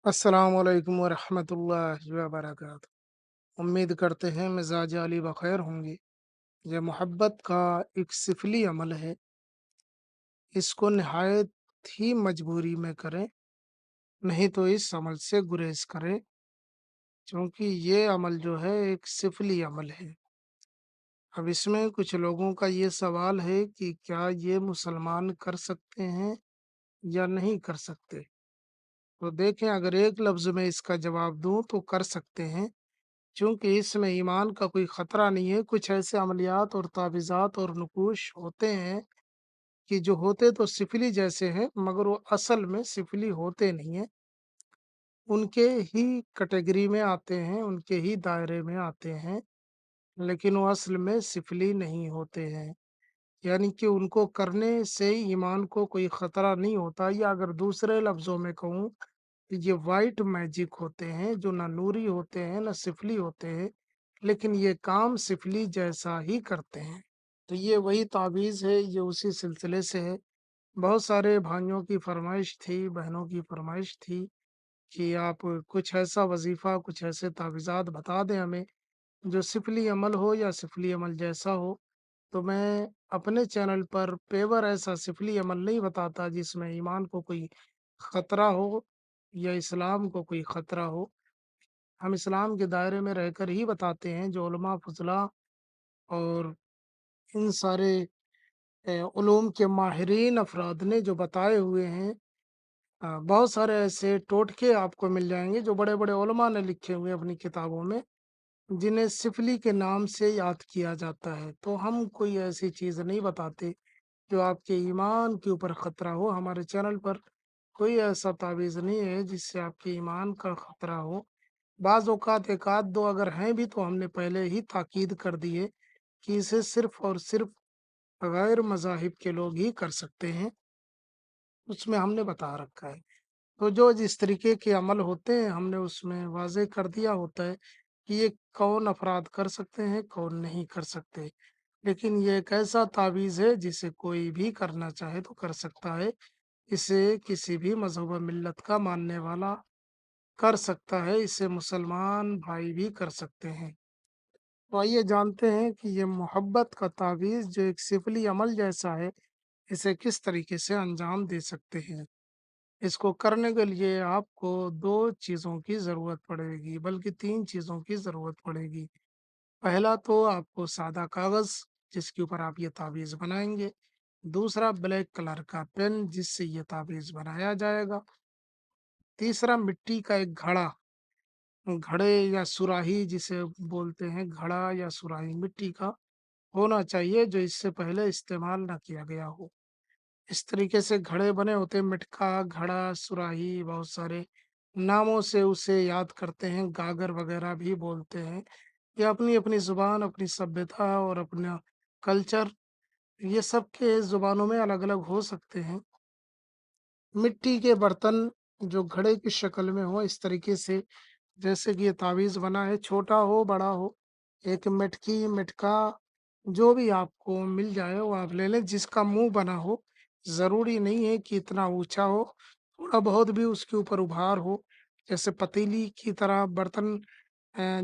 अस्सलाम वालेकुम वरहमतुल्लाहि वबरकातुहू। उम्मीद करते हैं मिजाज अली बखैर होंगे। यह मोहब्बत का एक सिफली अमल है। इसको नहायत ही मजबूरी में करें, नहीं तो इस अमल से गुरेज करें, क्योंकि ये अमल जो है एक सिफली अमल है। अब इसमें कुछ लोगों का ये सवाल है कि क्या ये मुसलमान कर सकते हैं या नहीं कर सकते। तो देखें, अगर एक लफ्ज़ में इसका जवाब दूं तो कर सकते हैं, चूँकि इसमें ईमान का कोई खतरा नहीं है। कुछ ऐसे अमलियात और तावीज़ात और नुकूश होते हैं कि जो होते तो सिफिली जैसे हैं, मगर वो असल में सिफिली होते नहीं हैं। उनके ही कैटेगरी में आते हैं, उनके ही दायरे में आते हैं, लेकिन वो असल में सिफिली नहीं होते हैं। यानी कि उनको करने से ईमान को कोई खतरा नहीं होता, या अगर दूसरे लफ्ज़ों में कहूँ, तो ये व्हाइट मैजिक होते हैं, जो ना नूरी होते हैं, ना सिफली होते हैं, लेकिन ये काम सिफली जैसा ही करते हैं। तो ये वही तावीज़ है, ये उसी सिलसिले से है। बहुत सारे भाइयों की फ़रमाइश थी, बहनों की फ़रमाइश थी कि आप कुछ ऐसा वज़ीफ़ा, कुछ ऐसे तावीज़ात बता दें हमें, जो सिफली अमल हो या सिफली अमल जैसा हो। तो मैं अपने चैनल पर पेवर ऐसा सिफली अमल नहीं बताता जिसमें ईमान को कोई खतरा हो या इस्लाम को कोई खतरा हो। हम इस्लाम के दायरे में रहकर ही बताते हैं, जो उलमा फुज़ला और इन सारे उलूम के माहिरीन अफराद ने जो बताए हुए हैं। बहुत सारे ऐसे टोटके आपको मिल जाएँगे जो बड़े-बड़े उलमा ने लिखे हुए हैं अपनी किताबों में, जिन्हें सिफली के नाम से याद किया जाता है। तो हम कोई ऐसी चीज़ नहीं बताते जो आपके ईमान के ऊपर खतरा हो। हमारे चैनल पर कोई ऐसा तावीज़ नहीं है जिससे आपके ईमान का खतरा हो। बाज़ औक़ात 1 आध 2 अगर हैं भी, तो हमने पहले ही ताकीद कर दी है कि इसे सिर्फ़ और सिर्फ़ गैर मज़ाहिब के लोग ही कर सकते हैं, उसमें हमने बता रखा है। तो जो जिस तरीके के अमल होते हैं, हमने उसमें वाज़ेह कर दिया होता है कि ये कौन अफ़राद कर सकते हैं, कौन नहीं कर सकते। लेकिन ये एक ऐसा तावीज़ है जिसे कोई भी करना चाहे तो कर सकता है। इसे किसी भी मज़हब व मिल्लत का मानने वाला कर सकता है, इसे मुसलमान भाई भी कर सकते हैं। तो आइए जानते हैं कि ये मोहब्बत का तावीज़ जो एक सिफली अमल जैसा है, इसे किस तरीके से अंजाम दे सकते हैं। इसको करने के लिए आपको 2 चीज़ों की ज़रूरत पड़ेगी, बल्कि 3 चीज़ों की ज़रूरत पड़ेगी। पहला तो आपको सादा कागज़, जिसके ऊपर आप ये तावीज़ बनाएँगे। दूसरा ब्लैक कलर का पेन, जिससे ये तावीज़ बनाया जाएगा। तीसरा मिट्टी का एक घड़ा, घड़े या सुराही जिसे बोलते हैं, घड़ा या सुराही मिट्टी का होना चाहिए, जो इससे पहले इस्तेमाल ना किया गया हो। इस तरीके से घड़े बने होते हैं, मटका, घड़ा, सुराही, बहुत सारे नामों से उसे याद करते हैं, गागर वगैरह भी बोलते हैं। ये अपनी-अपनी ज़ुबान, अपनी सभ्यता और अपना कल्चर, ये सबके ज़ुबानों में अलग-अलग हो सकते हैं। मिट्टी के बर्तन जो घड़े की शक्ल में हो, इस तरीके से जैसे कि ये तावीज़ बना है, छोटा हो, बड़ा हो, एक मटकी, मटका, जो भी आपको मिल जाए वो आप ले लें, जिसका मुँह बना हो। ज़रूरी नहीं है कि इतना ऊँचा हो, थोड़ा बहुत भी उसके ऊपर उभार हो, जैसे पतीली की तरह बर्तन,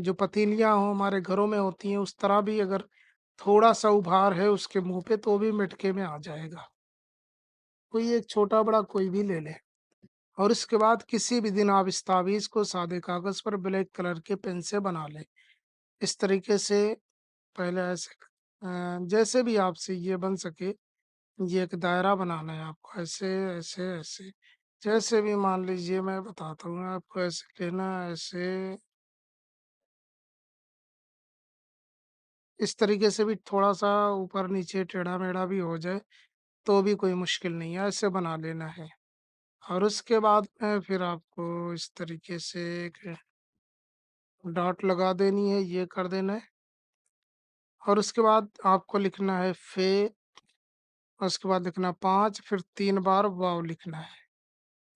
जो पतीलियाँ हों हमारे घरों में होती हैं, उस तरह भी अगर थोड़ा-सा उभार है उसके मुँह पे, तो भी मटके में आ जाएगा। कोई एक छोटा-बड़ा कोई भी ले लें। और इसके बाद किसी भी दिन आप इस तावीज़ को सादे कागज़ पर ब्लैक कलर के पेन से बना लें। इस तरीके से पहले ऐसे जैसे भी आपसे ये बन सके, ये एक दायरा बनाना है आपको, ऐसे, ऐसे, ऐसे। जैसे भी मान लीजिए मैं बताता हूँ आपको, ऐसे लेना, ऐसे, इस तरीके से भी थोड़ा-सा ऊपर-नीचे, टेढ़ा-मेढ़ा भी हो जाए, तो भी कोई मुश्किल नहीं है, ऐसे बना लेना है। और उसके बाद में फिर आपको इस तरीके से एक डॉट लगा देनी है, ये कर देना है। और उसके बाद आपको लिखना है फे, और उसके बाद लिखना 5, फिर 3 बार वाव लिखना है।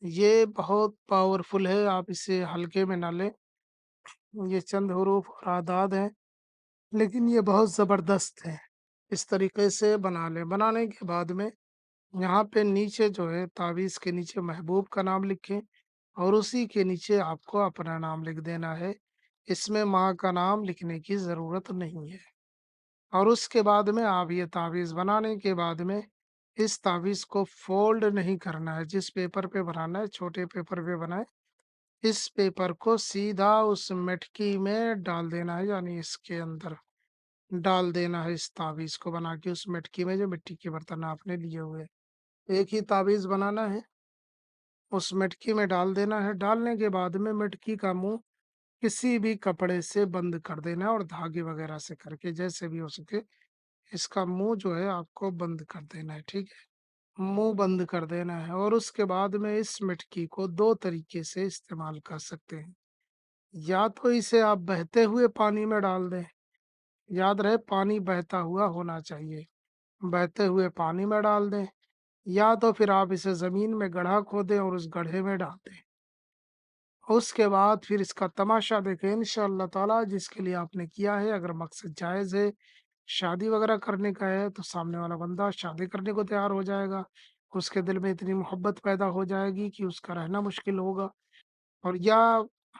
ये बहुत पावरफुल है, आप इसे हल्के में ना लें। ये चंद हुरूफ और आदाद हैं, लेकिन ये बहुत ज़बरदस्त है। इस तरीके से बना लें। बनाने के बाद में यहाँ पे नीचे जो है तावीज़ के नीचे महबूब का नाम लिखें, और उसी के नीचे आपको अपना नाम लिख देना है। इसमें माँ का नाम लिखने की ज़रूरत नहीं है। और उसके बाद में आप ये तावीज़ बनाने के बाद में इस तावीज़ को फ़ोल्ड नहीं करना है। जिस पेपर पे बनाना है, छोटे पेपर पे बनाएँ। इस पेपर को सीधा उस मटकी में डाल देना है, यानी इसके अंदर डाल देना है इस तावीज़ को बना के उस मटकी में, जो मिट्टी के बर्तन आपने लिए हुए हैं। एक ही तावीज़ बनाना है, उस मटकी में डाल देना है। डालने के बाद में मटकी का मुँह किसी भी कपड़े से बंद कर देना है, और धागे वगैरह से करके जैसे भी हो सके इसका मुँह जो है आपको बंद कर देना है, ठीक है? मुँह बंद कर देना है, और उसके बाद में इस मटकी को 2 तरीके से इस्तेमाल कर सकते हैं। या तो इसे आप बहते हुए पानी में डाल दें, याद रहे पानी बहता हुआ होना चाहिए। बहते हुए पानी में डाल दें, या तो फिर आप इसे ज़मीन में गड्ढा खोदें और उस गड्ढे में डाल दें। उसके बाद फिर इसका तमाशा देखें इंशाअल्लाह ताला, जिसके लिए आपने किया है। अगर मकसद जायज़ है, शादी वगैरह करने का है, तो सामने वाला बंदा शादी करने को तैयार हो जाएगा। उसके दिल में इतनी मोहब्बत पैदा हो जाएगी कि उसका रहना मुश्किल होगा। और या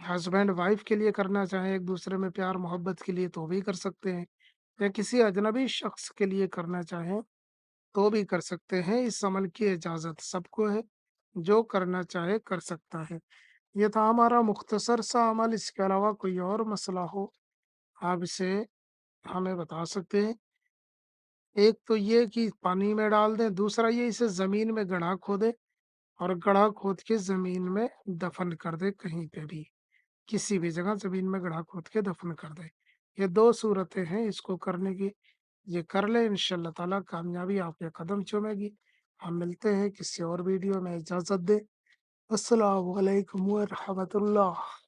हस्बैंड वाइफ के लिए करना चाहें एक-दूसरे में प्यार मोहब्बत के लिए, तो भी कर सकते हैं। या किसी अजनबी शख्स के लिए करना चाहें, तो भी कर सकते हैं। इस अमल की इजाज़त सबको है, जो करना चाहे कर सकता है। ये था हमारा मुख्तसर सा अमल। इसके अलावा कोई और मसला हो, आप इसे हमें बता सकते हैं। एक तो ये कि पानी में डाल दें, दूसरा ये इसे ज़मीन में गड्ढा खोदें और गड्ढा खोद के ज़मीन में दफ़न कर दें कहीं पे भी, किसी भी जगह ज़मीन में गड्ढा खोद के दफ़न कर दें। ये 2 सूरतें हैं इसको करने की। ये कर लें, इंशाअल्लाह ताला कामयाबी आपके कदम चूमेगी। हम मिलते हैं किसी और वीडियो में, इजाज़त दें। अस्सलामु अलैकुम व रहमतुल्लाह।